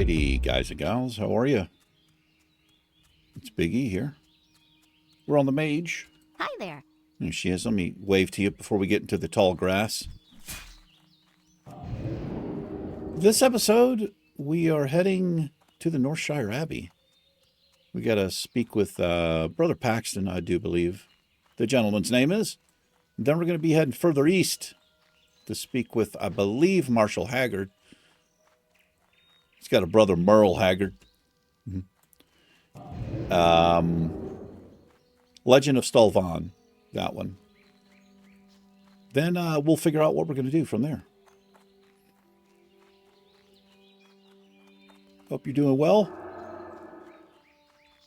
Alrighty, guys and gals, how are you? It's Big E here. We're on the mage. Hi there. There she is. Let me wave to you before we get into the tall grass. This episode, we are heading to the Northshire Abbey. We got to speak with Brother Paxton, I do believe the gentleman's name is. Then we're going to be heading further east to speak with, I believe, Marshal Haggard. He's got a brother, Merle Haggard. Legend of Stolvan, that one. Then we'll figure out what we're going to do from there. Hope you're doing well.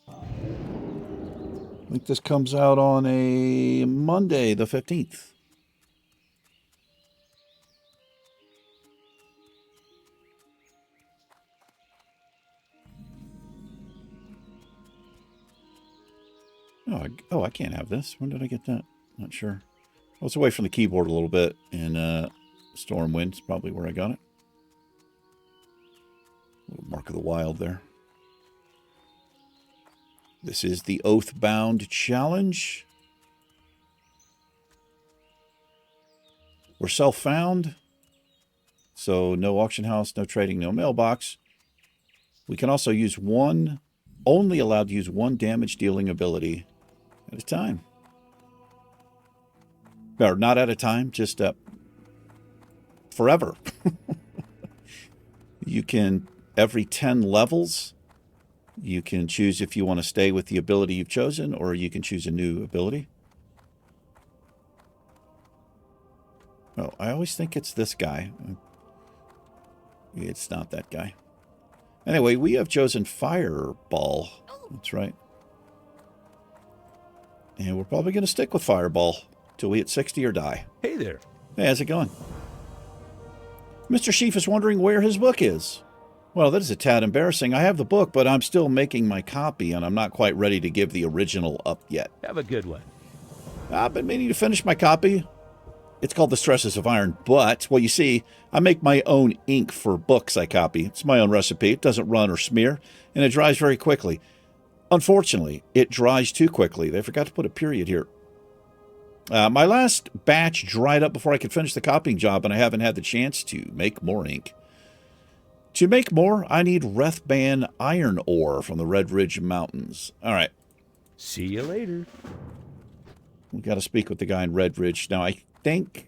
I think this comes out on a Monday, the 15th. Oh, I can't have this. When did I get that? Not sure. I was away from the keyboard a little bit, and Stormwind's probably where I got it. Little Mark of the Wild there. This is the Oathbound challenge. We're self-found, so no auction house, no trading, no mailbox. We can also use only allowed to use one damage-dealing ability at a time. Or not at a time, just forever. You can, every 10 levels, you can choose if you want to stay with the ability you've chosen, or you can choose a new ability. Oh, I always think it's this guy. It's not that guy. Anyway, we have chosen Fireball. That's right. And we're probably going to stick with Fireball till we hit 60 or die. Hey there. Hey, how's it going? Mr. Sheaf is wondering where his book is. Well, that is a tad embarrassing. I have the book, but I'm still making my copy, and I'm not quite ready to give the original up yet. Have a good one. I've been meaning to finish my copy. It's called The Stresses of Iron, but, well, you see, I make my own ink for books I copy. It's my own recipe. It doesn't run or smear, and it dries very quickly. Unfortunately, it dries too quickly. They forgot to put a period here. My last batch dried up before I could finish the copying job, and I haven't had the chance to make more ink. To make more, I need Rethban iron ore from the Red Ridge Mountains. All right. See you later. We got to speak with the guy in Red Ridge. Now, I think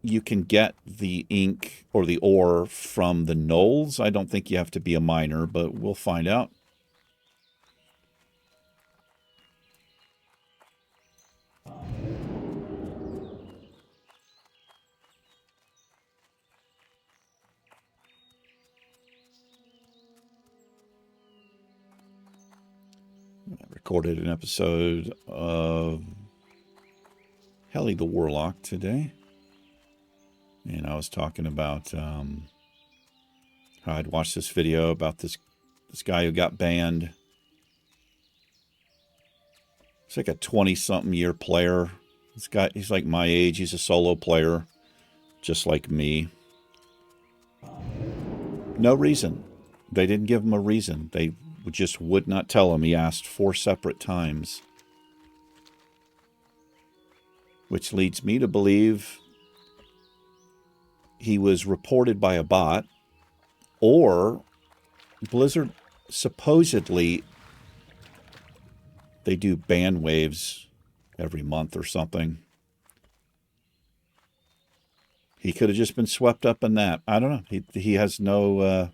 you can get the ink or the ore from the knolls. I don't think you have to be a miner, but we'll find out. I recorded an episode of Helly the Warlock today. And I was talking about how I'd watched this video about this guy who got banned. He's like a 20-something year player. He's like my age. He's a solo player, just like me. No reason. They didn't give him a reason. They just would not tell him. He asked 4 separate times. Which leads me to believe he was reported by a bot, or Blizzard supposedly they do ban waves every month or something. He could have just been swept up in that. I don't know. He has no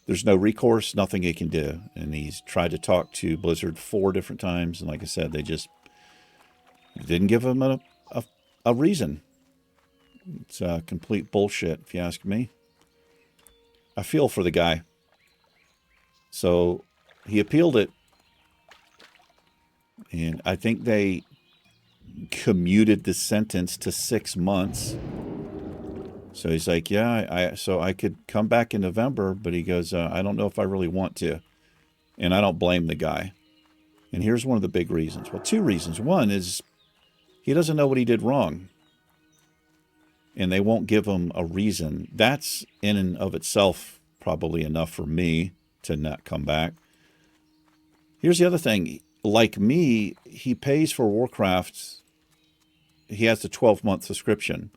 there's no recourse, nothing he can do. And he's tried to talk to Blizzard 4 different times, and like I said, they just didn't give him a reason. It's complete bullshit, if you ask me. I feel for the guy. So he appealed it, and I think they commuted the sentence to 6 months. So he's like, yeah, so I could come back in November, but he goes, I don't know if I really want to. And I don't blame the guy. And here's one of the big reasons. Well, 2 reasons. One is he doesn't know what he did wrong. And they won't give him a reason. That's in and of itself probably enough for me to not come back. Here's the other thing. Like me, he pays for Warcraft. He has the 12-month subscription.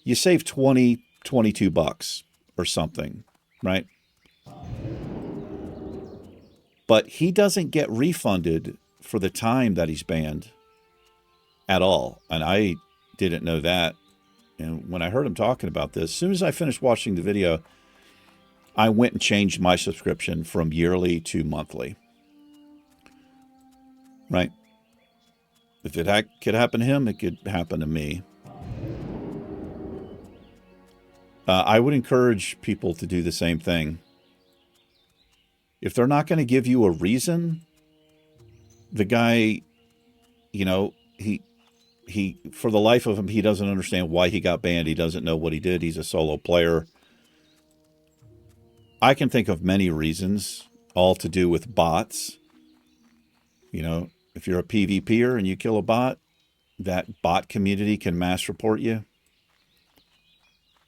You save 20, 22 bucks or something, right? But he doesn't get refunded for the time that he's banned at all. And I didn't know that. And when I heard him talking about this, as soon as I finished watching the video, I went and changed my subscription from yearly to monthly. Right? If it could happen to him, it could happen to me. I would encourage people to do the same thing. If they're not going to give you a reason, the guy, you know, he for the life of him, he doesn't understand why he got banned. He doesn't know what he did. He's a solo player. I can think of many reasons, all to do with bots. You know, if you're a PvPer and you kill a bot, that bot community can mass report you.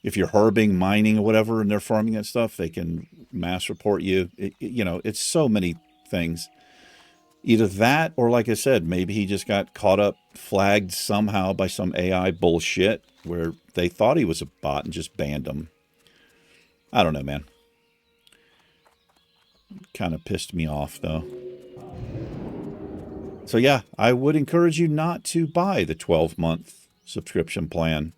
If you're herbing, mining, or whatever, and they're farming that stuff, they can mass report you. You know, it's so many things. Either that, or like I said, maybe he just got caught up, flagged somehow by some AI bullshit where they thought he was a bot and just banned him. I don't know, man. Kind of pissed me off, though. So yeah, I would encourage you not to buy the 12-month subscription plan.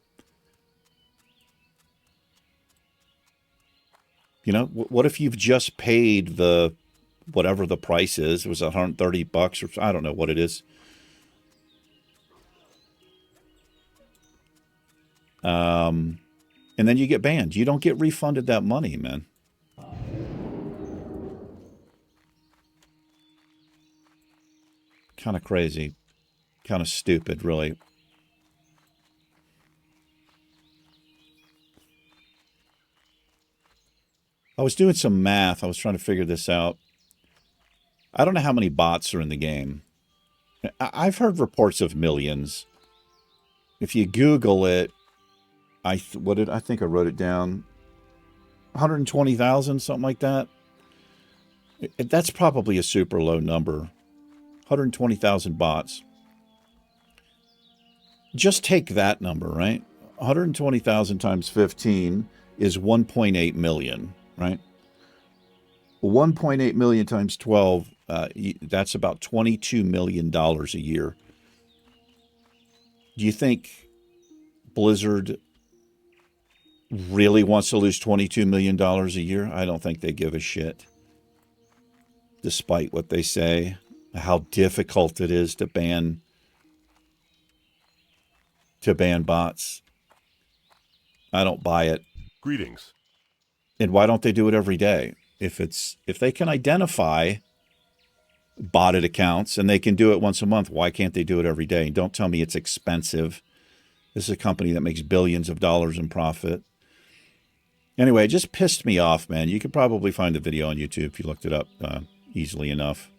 You know, what if you've just paid the whatever the price is? It was $130 or I don't know what it is. And then you get banned. You don't get refunded that money, man. Kind of crazy. Kind of stupid, really. I was doing some math. I was trying to figure this out. I don't know how many bots are in the game. I've heard reports of millions. If you Google it, I think I wrote it down. 120,000, something like that. That's probably a super low number. 120,000 bots. Just take that number, right? 120,000 times 15 is 1.8 million, right? 1.8 million times 12, that's about $22 million a year. Do you think Blizzard really wants to lose $22 million a year? I don't think they give a shit. Despite what they say, how difficult it is to ban bots. I don't buy it. Greetings. And why don't they do it every day? If they can identify botted accounts and they can do it once a month, why can't they do it every day? And don't tell me it's expensive. This is a company that makes billions of dollars in profit. Anyway, it just pissed me off, man. You could probably find the video on YouTube if you looked it up easily enough.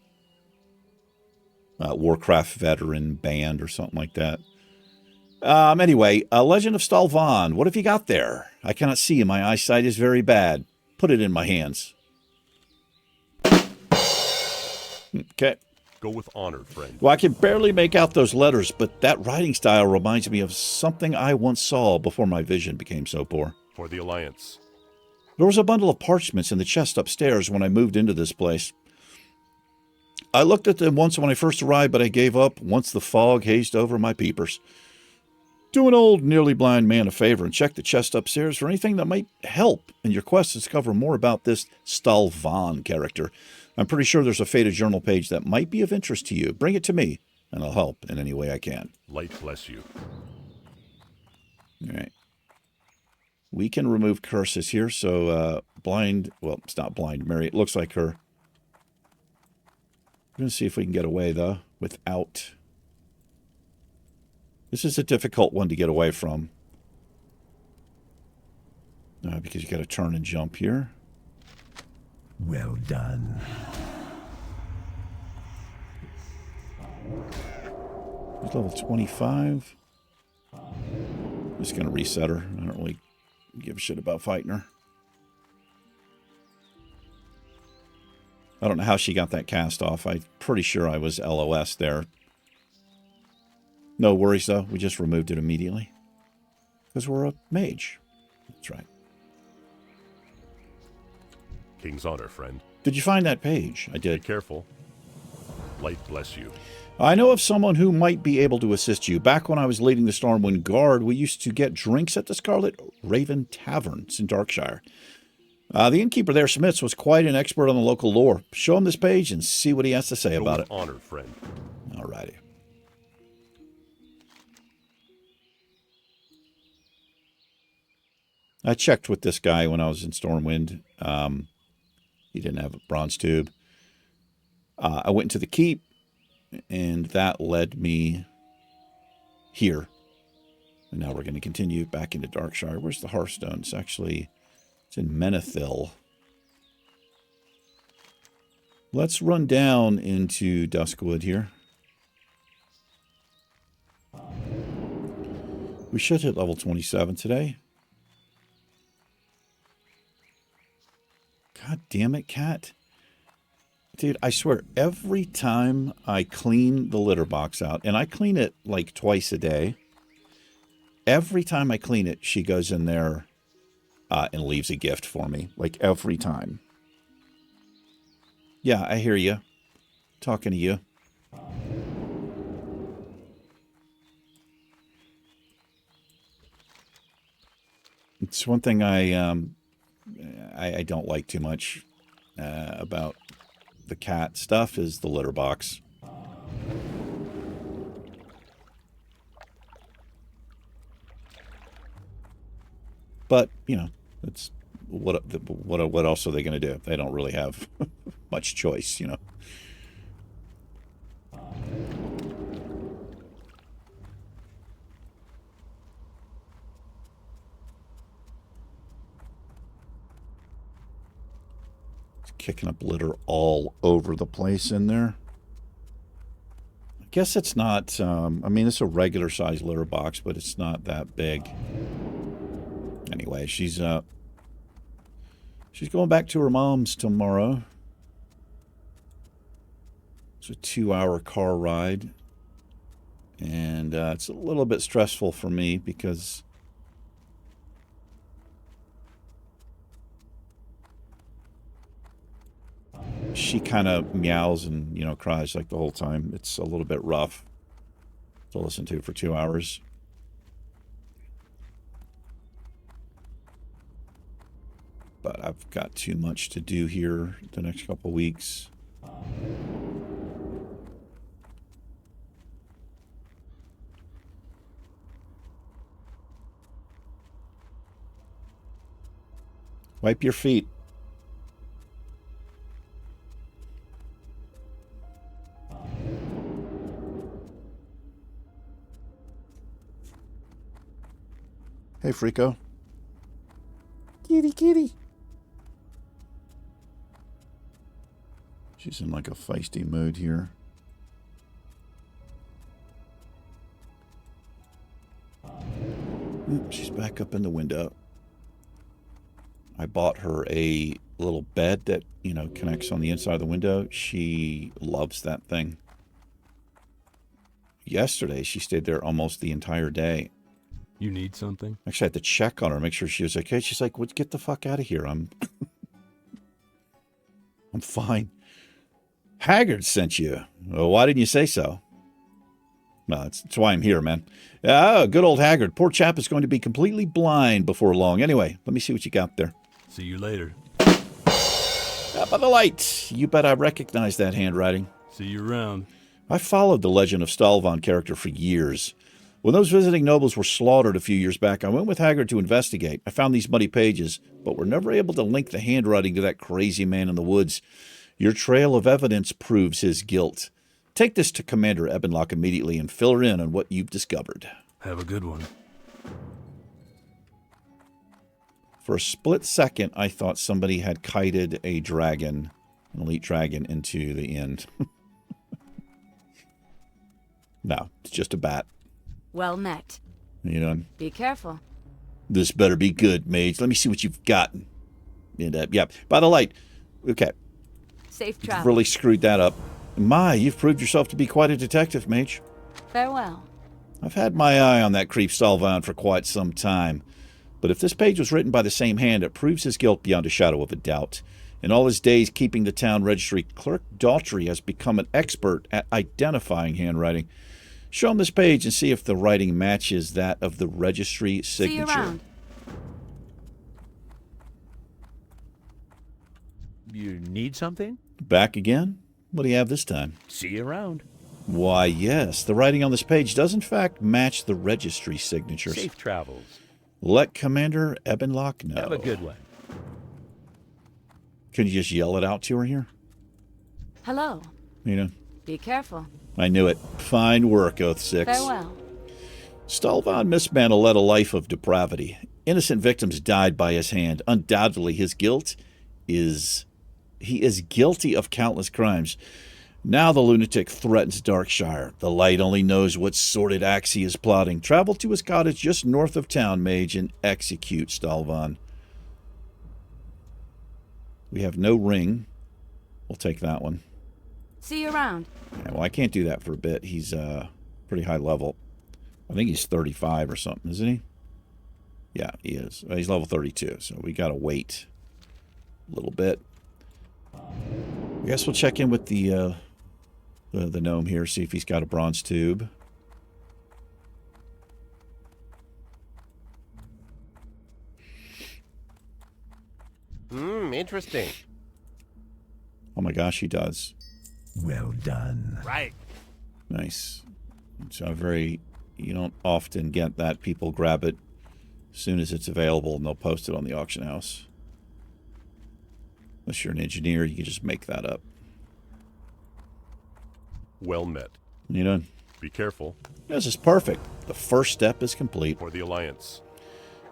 Warcraft veteran band or something like that. Anyway, Legend of Stalvan. What have you got there? I cannot see. My eyesight is very bad. Put it in my hands. Okay. Go with honor, friend. Well, I can barely make out those letters, but that writing style reminds me of something I once saw before my vision became so poor. For the Alliance. There was a bundle of parchments in the chest upstairs when I moved into this place. I looked at them once when I first arrived, but I gave up once the fog hazed over my peepers. Do an old, nearly blind man a favor and check the chest upstairs for anything that might help in your quest to discover more about this Stalvan character. I'm pretty sure there's a Faded Journal page that might be of interest to you. Bring it to me, and I'll help in any way I can. Light bless you. All right. We can remove curses here, so blind... Well, it's not blind Mary. It looks like her. We're going to see if we can get away, though, without... This is a difficult one to get away from. Because you got to turn and jump here. Well done. He's level 25. I'm just going to reset her. I don't really give a shit about fighting her. I don't know how she got that cast off. I'm pretty sure I was LOS there. No worries, though. We just removed it immediately. Because we're a mage. That's right. King's honor, friend. Did you find that page? I Be did. careful. Light bless you. I know of someone who might be able to assist you. Back when I was leading the Stormwind Guard, we used to get drinks at the Scarlet Raven Taverns in Darkshire. The innkeeper there, Smiths, was quite an expert on the local lore. Show him this page and see what he has to say Go about with it. honor, friend. Alrighty. I checked with this guy when I was in Stormwind. He didn't have a bronze tube. I went into the keep, and that led me here. And now we're going to continue back into Darkshire. Where's the Hearthstone? It's actually, it's in Menethil. Let's run down into Duskwood here. We should hit level 27 today. God damn it, cat. Dude, I swear, every time I clean the litter box out, and I clean it like twice a day, every time I clean it, she goes in there and leaves a gift for me. Like, every time. Yeah, I hear you. Talking to you. It's one thing I don't like too much about the cat stuff is the litter box. But, you know, it's what else are they going to do? They don't really have much choice, you know. Kicking up litter all over the place in there. I guess it's not, I mean, it's a regular size litter box, but it's not that big. Anyway, she's going back to her mom's tomorrow. It's a 2-hour car ride. And it's a little bit stressful for me because she kind of meows and, you know, cries like the whole time. It's a little bit rough to listen to for 2 hours. But I've got too much to do here the next couple weeks. Wipe your feet. Hey, Frico. Kitty, kitty. She's in like a feisty mood here. She's back up in the window. I bought her a little bed that, you know, connects on the inside of the window. She loves that thing. Yesterday, she stayed there almost the entire day. You need something? Actually, I had to check on her, make sure she was okay. She's like, "Well, get the fuck out of here. I'm fine." Haggard sent you. Well, why didn't you say so? Well, that's why I'm here, man. Oh, good old Haggard. Poor chap is going to be completely blind before long. Anyway, let me see what you got there. See you later. Up by the light. You bet I recognize that handwriting. See you around. I followed the Legend of Stalvan character for years. When those visiting nobles were slaughtered a few years back, I went with Haggard to investigate. I found these muddy pages, but were never able to link the handwriting to that crazy man in the woods. Your trail of evidence proves his guilt. Take this to Commander Ebenlock immediately and fill her in on what you've discovered. Have a good one. For a split second, I thought somebody had kited a dragon, an elite dragon, into the inn. No, it's just a bat. Well met. You know, Be careful. this better be good, mage. Let me see what you've got. And, yeah, by the light. Okay. Safe You've travel. really screwed that up. My, you've proved yourself to be quite a detective, Mage. Farewell. I've had my eye on that creep Stalvan for quite some time. But if this page was written by the same hand, it proves his guilt beyond a shadow of a doubt. In all his days keeping the town registry, Clerk Daughtry has become an expert at identifying handwriting. Show him this page and see if the writing matches that of the registry signature. See you around. You need something? Back again? What do you have this time? See you around. Why, yes, the writing on this page does in fact match the registry signatures. Safe travels. Let Commander Ebenlock know. Have a good one. Can you just yell it out to her here? Hello. You know, Be careful. I knew it. Fine work, Oath 6. Farewell. Stalvan Mistmantle led a life of depravity. Innocent victims died by his hand. Undoubtedly, his guilt is... He is guilty of countless crimes. Now the lunatic threatens Darkshire. The light only knows what sordid acts he is plotting. Travel to his cottage just north of town, Mage, and execute Stalvan. We have no ring. We'll take that one. See you around. Yeah, well, I can't do that for a bit. He's pretty high level. I think he's 35 or something, isn't he? Yeah, he is. He's level 32, so we got to wait a little bit. I guess we'll check in with the gnome here, see if he's got a bronze tube. Interesting. Oh my gosh, he does. Well done. Right. Nice. So you don't often get that. People grab it as soon as it's available and they'll post it on the auction house. Unless you're an engineer, you can just make that up. Well met. You know, Be careful. this is perfect. The first step is complete. For the Alliance.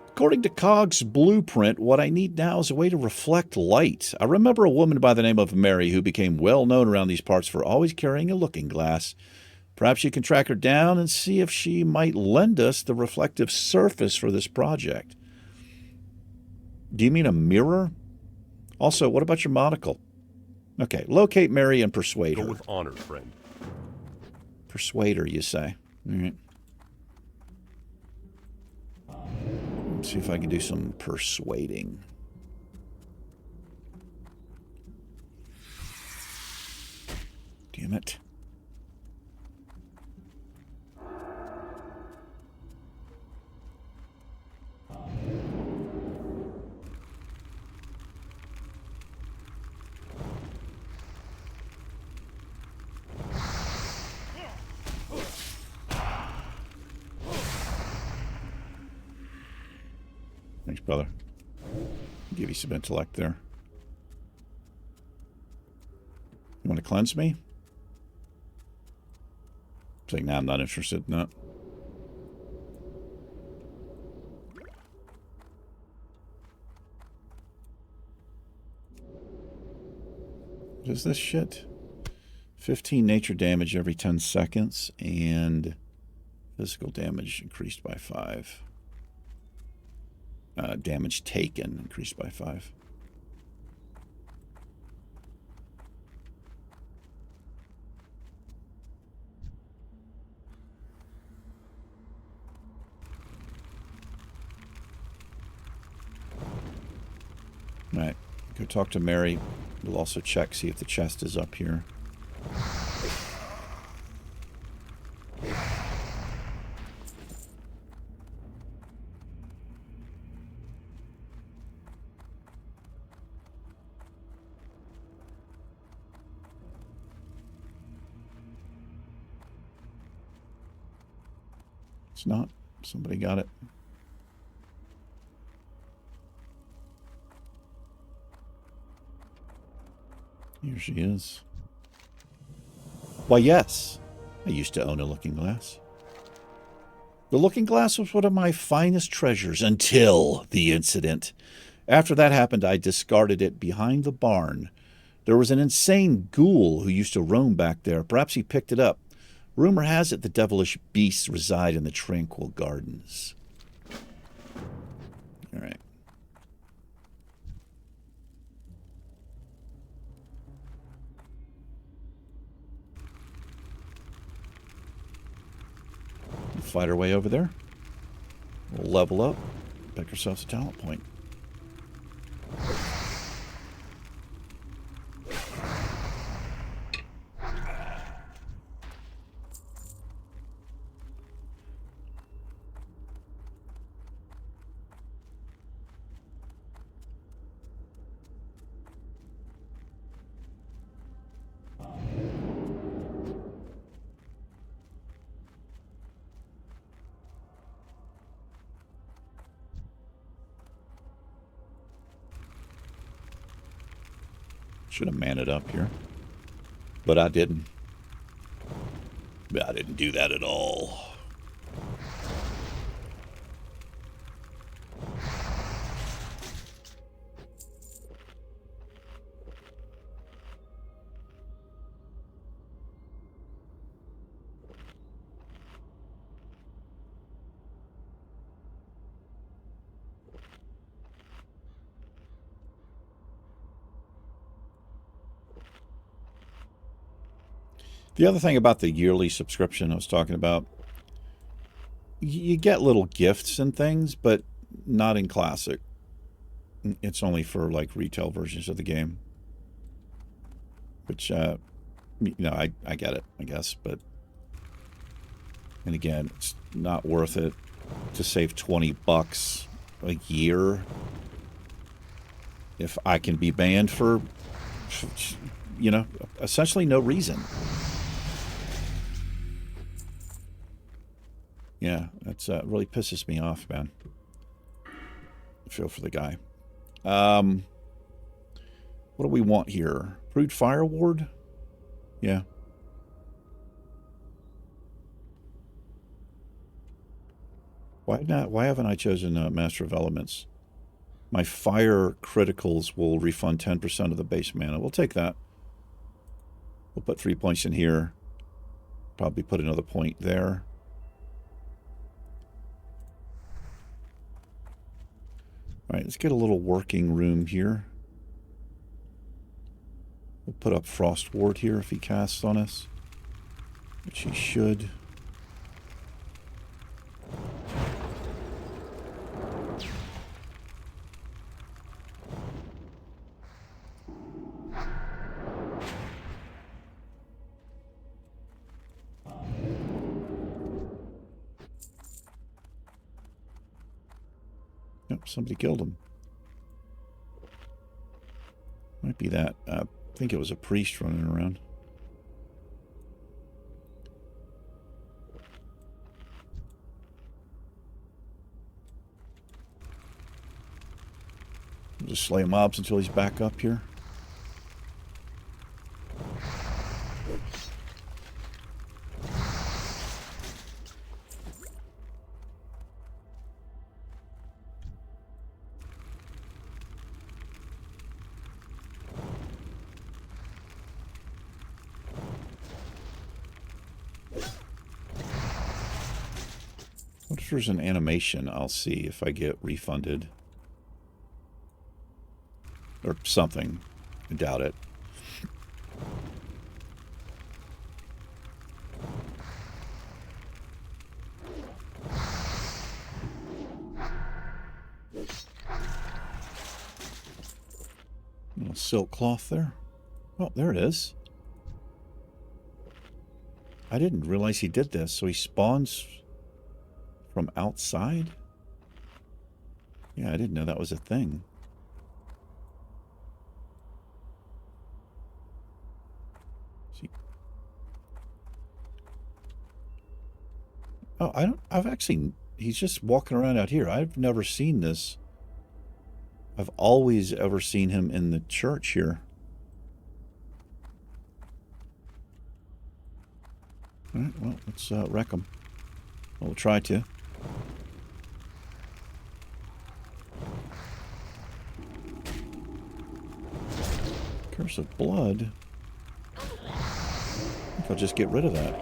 According to Cog's blueprint, what I need now is a way to reflect light. I remember a woman by the name of Mary who became well known around these parts for always carrying a looking glass. Perhaps you can track her down and see if she might lend us the reflective surface for this project. Do you mean a mirror? Also, what about your monocle? Okay, locate Mary and persuade Go her. with honor, friend. Persuade her, you say. All right. Let's see if I can do some persuading. Damn it. Thanks, brother. Give you some intellect there. You want to cleanse me? Saying, nah, I'm not interested. No. What is this shit? 15 nature damage every 10 seconds and physical damage increased by 5. Damage taken increased by 5. All right, go talk to Mary. We'll also check, see if the chest is up here. It's not. Somebody got it. Here she is. Why, yes. I used to own a looking glass. The looking glass was one of my finest treasures until the incident. After that happened, I discarded it behind the barn. There was an insane ghoul who used to roam back there. Perhaps he picked it up. Rumor has it the devilish beasts reside in the tranquil gardens. All right. fight our way over there. We'll level up. Pick ourselves a talent point. Should have manned it up here. But I didn't. I didn't do that at all. The other thing about the yearly subscription I was talking about, you get little gifts and things, but not in Classic. It's only for like retail versions of the game. Which, you know, I get it, I guess. But, and again, it's not worth it to save $20 a year if I can be banned for, you know, essentially no reason. Yeah, that's really pisses me off, man. I feel for the guy. What do we want here? Prude Fire Ward? Yeah. Why not? Why haven't I chosen Master of Elements? My fire criticals will refund 10% of the base mana. We'll take that. We'll put 3 points in here. Probably put another point there. All right, let's get a little working room here. We'll put up Frost Ward here if he casts on us, which he should. Yep, somebody killed him. Might be that. I think it was a priest running around. We'll just slay mobs until he's back up here. What if there's an animation? I'll see if I get refunded. Or something. I doubt it. Little silk cloth there. Oh, there it is. I didn't realize he did this. So he spawns from outside? Yeah, I didn't know that was a thing. See. Oh, I've actually, he's just walking around out here. I've never seen this. I've always ever seen him in the church here. All right, well, let's wreck him. We'll try to. Curse of Blood. I think I'll just get rid of that.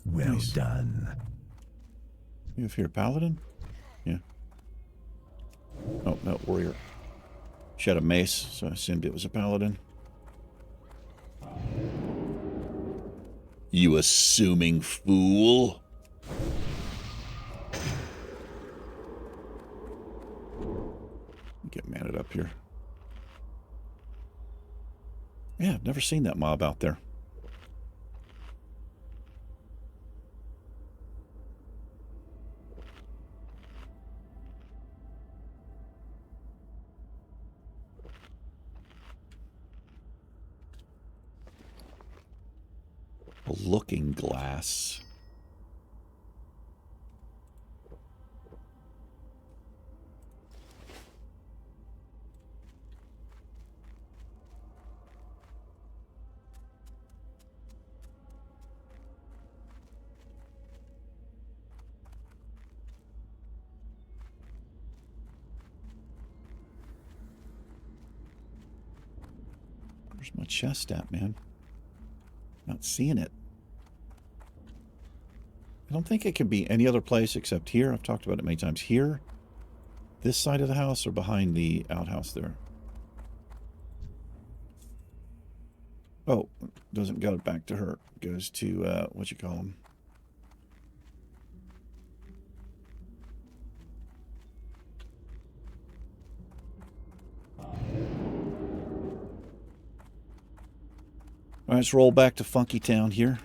Well Nice. done. You have here Paladin? Yeah. Oh, no, Warrior. She had a mace, so I assumed it was a Paladin. You assuming fool. Get matted up here. Yeah, I've never seen that mob out there. A looking glass. Where's my chest at, man? Not seeing it. I don't think it can be any other place except here. I've talked about it many times. Here, this side of the house, or behind the outhouse there. Oh, doesn't go back to her. It goes to, what you call them? All right, let's roll back to Funky Town here.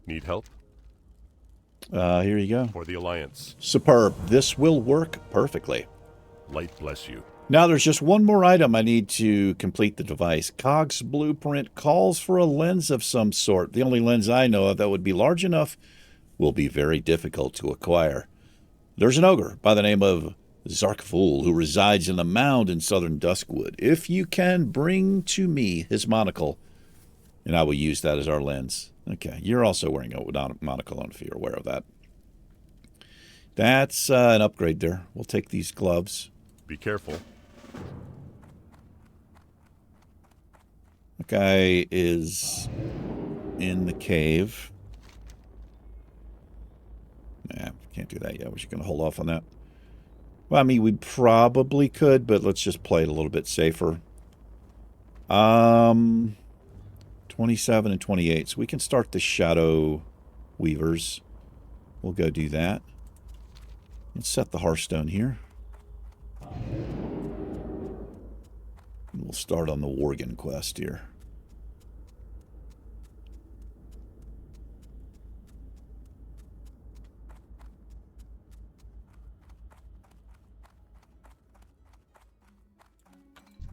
Need help? Here you go. For the Alliance. Superb. This will work perfectly. Light bless you. Now there's just one more item I need to complete the device. Cog's blueprint calls for a lens of some sort. The only lens I know of that would be large enough will be very difficult to acquire. There's an ogre by the name of Zarkful who resides in a mound in southern Duskwood. If you can, bring to me his monocle, and I will use that as our lens. Okay, you're also wearing a monocle, I don't know if you're aware of that. That's an upgrade there. We'll take these gloves. Be careful. That guy is in the cave. Nah, can't do that yet. We're just going to hold off on that. Well, I mean, we probably could, but let's just play it a little bit safer. 27 and 28. So we can start the Shadow Weavers. We'll go do that. Let's set the Hearthstone here. And we'll start on the Worgen quest here.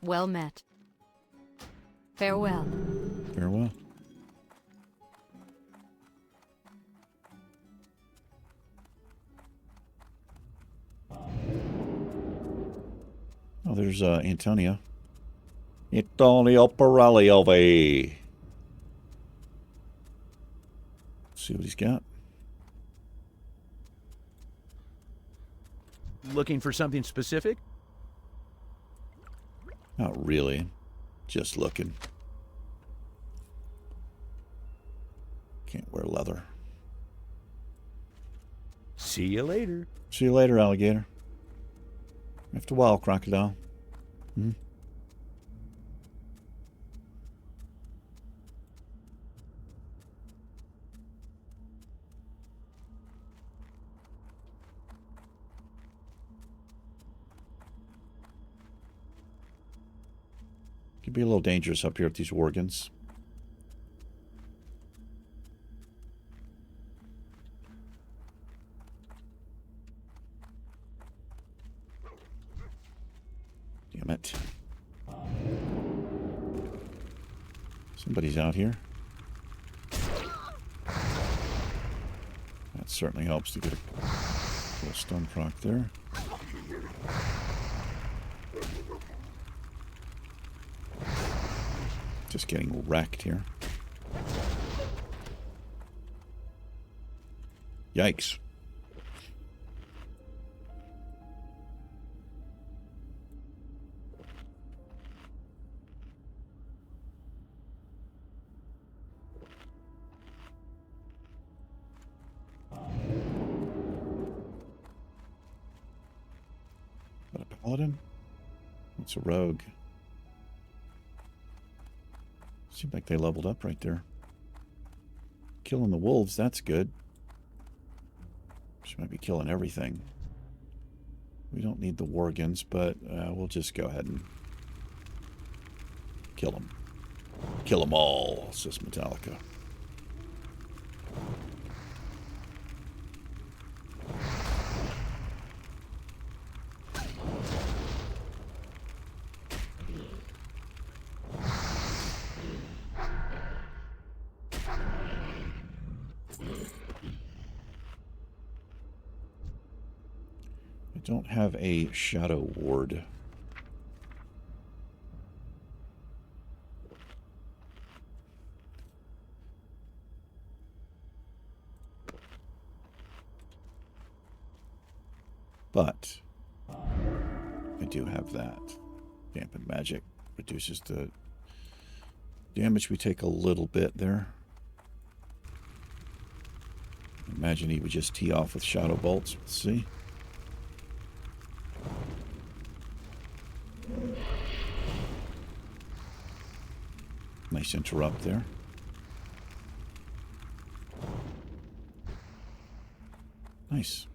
Well met. Farewell. Farewell. Oh, there's Antonio. Antonio Pirelli. See what he's got. Looking for something specific? Not really. Just looking. Can't wear leather. See you later. See you later, alligator. After a while, crocodile. Hmm? Could be a little dangerous up here with these Worgens. Damn it. Somebody's out here. That certainly helps to get a little stun proc there. Just getting wrecked here. Yikes. Paladin? What's a rogue? Seems like they leveled up right there. Killing the wolves, that's good. She might be killing everything. We don't need the worgans, but we'll just go ahead and kill them. Kill them all, says Metallica. I don't have a shadow ward. But I do have that. Dampened magic reduces the damage we take a little bit there. Imagine he would just tee off with shadow bolts. Let's see. Nice interrupt there. Nice.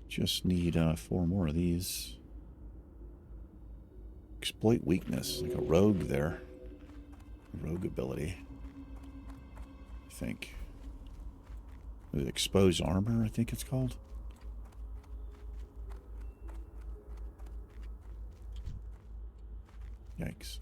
Just need 4 more of these. Exploit weakness, like a rogue there. Rogue ability, I think. Expose armor, I think it's called. Yikes.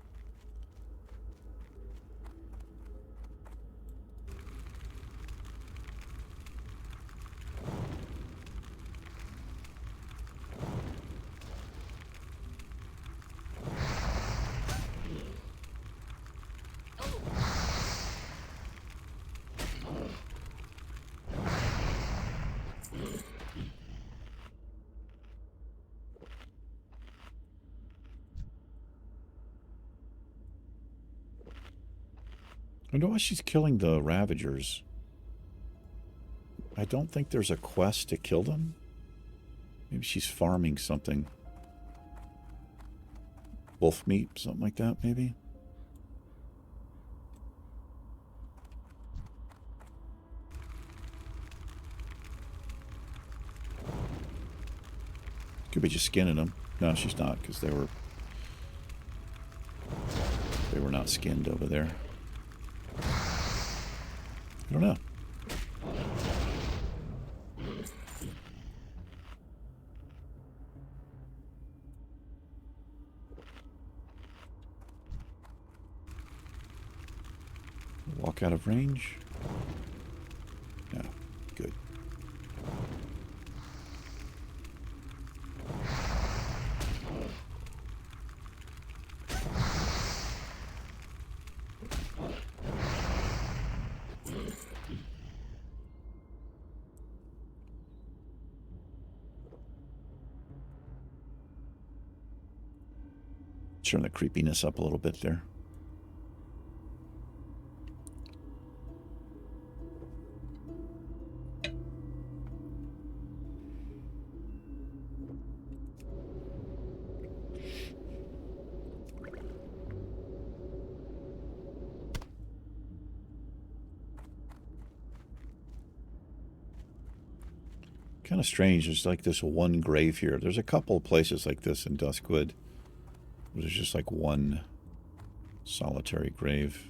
I wonder why she's killing the Ravagers. I don't think there's a quest to kill them. Maybe she's farming something. Wolf meat, something like that, maybe? Could be just skinning them. No, she's not, because they were not skinned over there. I don't know. Walk out of range. No, good. Turn the creepiness up a little bit there. Kind of strange. There's like this one grave here. There's a couple of places like this in Duskwood. There's just like one solitary grave.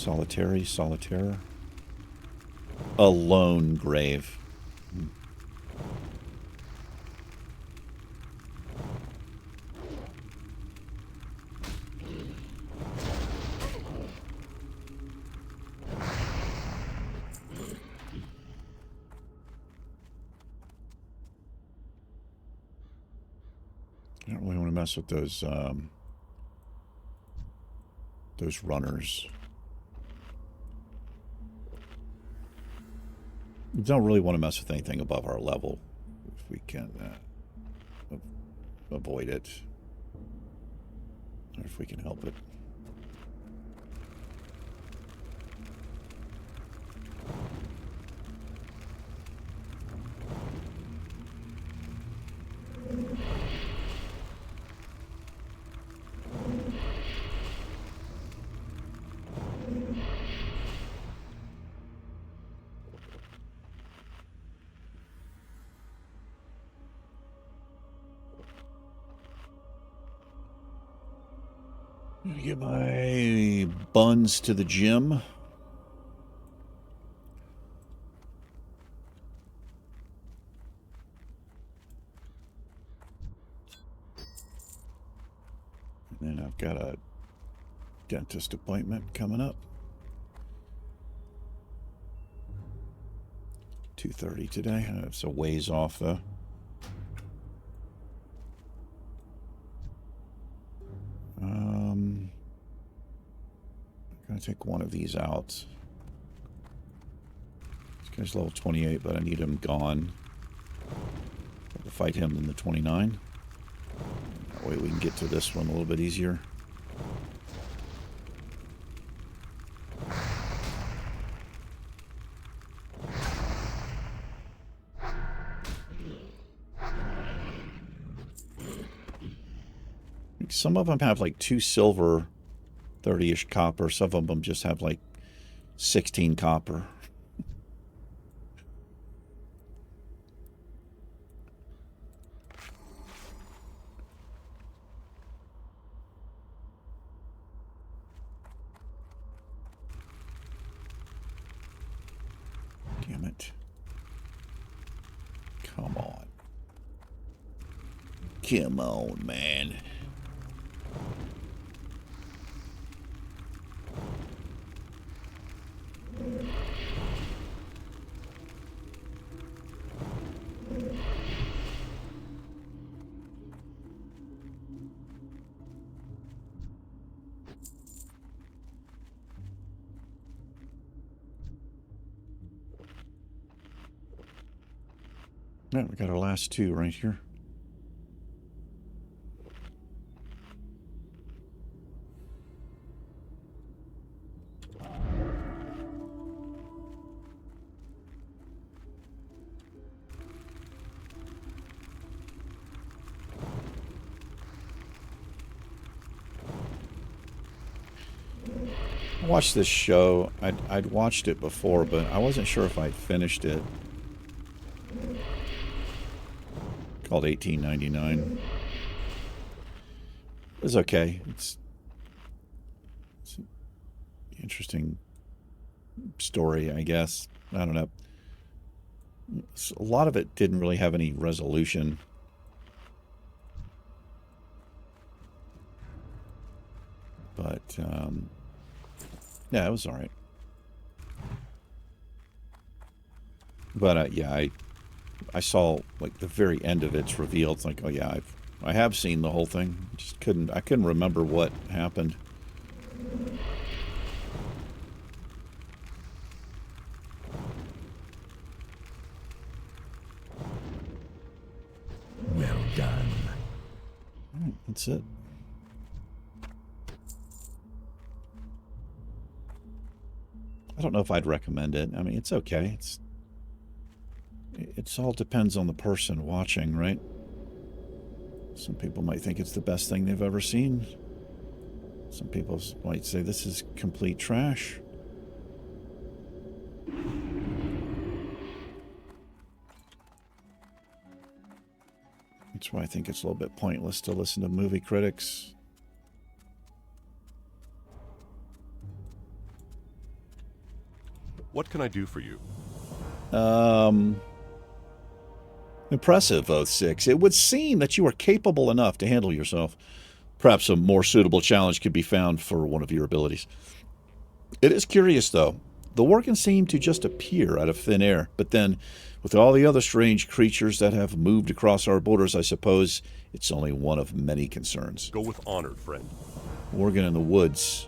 Solitaire. A lone grave. I don't really want to mess with those runners. We don't really want to mess with anything above our level if we can avoid it, or if we can help it. Get my buns to the gym. And then I've got a dentist appointment coming up. 2:30 today. It's a ways off though. I'm gonna take one of these out. This guy's level 28, but I need him gone. I'll fight him in the 29. That way we can get to this one a little bit easier. Some of them have like 2 silver, 30-ish copper. Some of them just have like 16 copper. Damn it. Come on. Come on, man. Yeah, we got our last 2 right here. I watched this show. I'd watched it before, but I wasn't sure if I'd finished it. Called 1899. It was okay. It's an interesting story, I guess. I don't know. A lot of it didn't really have any resolution. But, yeah, it was all right. But, yeah, I saw, like, the very end of it's revealed. It's like, oh, yeah, I have seen the whole thing. I couldn't remember what happened. Well done. All right, that's it. I don't know if I'd recommend it. I mean, it's okay. It's all depends on the person watching, right? Some people might think it's the best thing they've ever seen. Some people might say this is complete trash. That's why I think it's a little bit pointless to listen to movie critics. What can I do for you? Impressive, Oath 6. It would seem that you are capable enough to handle yourself. Perhaps a more suitable challenge could be found for one of your abilities. It is curious, though. The Worgen seem to just appear out of thin air, but then, with all the other strange creatures that have moved across our borders, I suppose it's only one of many concerns. Go with honor, friend. Worgen in the woods.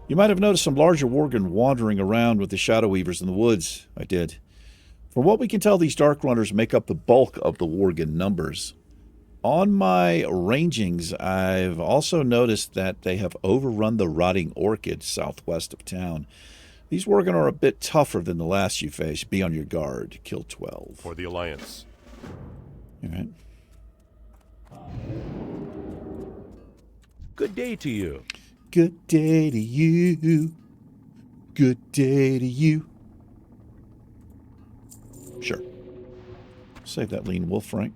You might have noticed some larger Worgen wandering around with the Shadow Weavers in the woods. I did. From what we can tell, these Dark Runners make up the bulk of the Worgen numbers. On my rangings, I've also noticed that they have overrun the Rotting Orchid southwest of town. These Worgen are a bit tougher than the last you faced. Be on your guard. Kill 12. For the Alliance. All right. Good day to you. Good day to you. Good day to you. Sure. Save that lean wolf, Frank.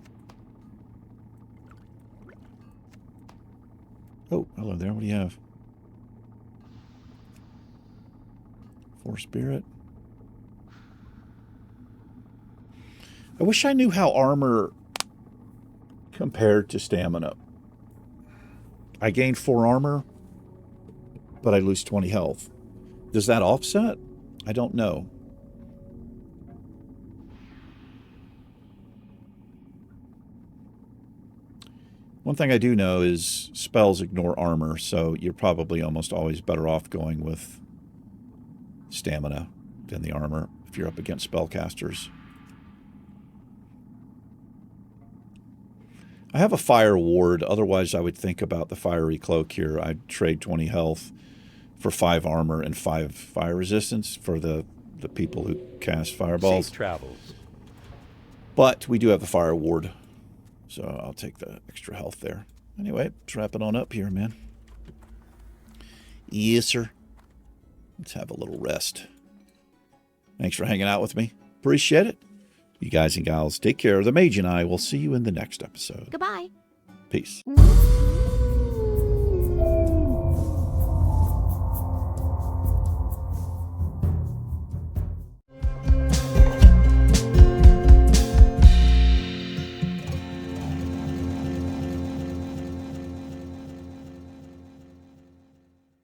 Oh, hello there. What do you have? 4 spirit. I wish I knew how armor compared to stamina. I gain 4 armor, but I lose 20 health. Does that offset? I don't know. One thing I do know is spells ignore armor, so you're probably almost always better off going with stamina than the armor if you're up against spellcasters. I have a fire ward, otherwise I would think about the fiery cloak here. I'd trade 20 health for 5 armor and 5 fire resistance for the people who cast fireballs. Safe travels. But we do have the fire ward, so I'll take the extra health there. Anyway, let's wrap it on up here, man. Yes, sir. Let's have a little rest. Thanks for hanging out with me. Appreciate it. You guys and gals, take care. The Mage and I will see you in the next episode. Goodbye. Peace.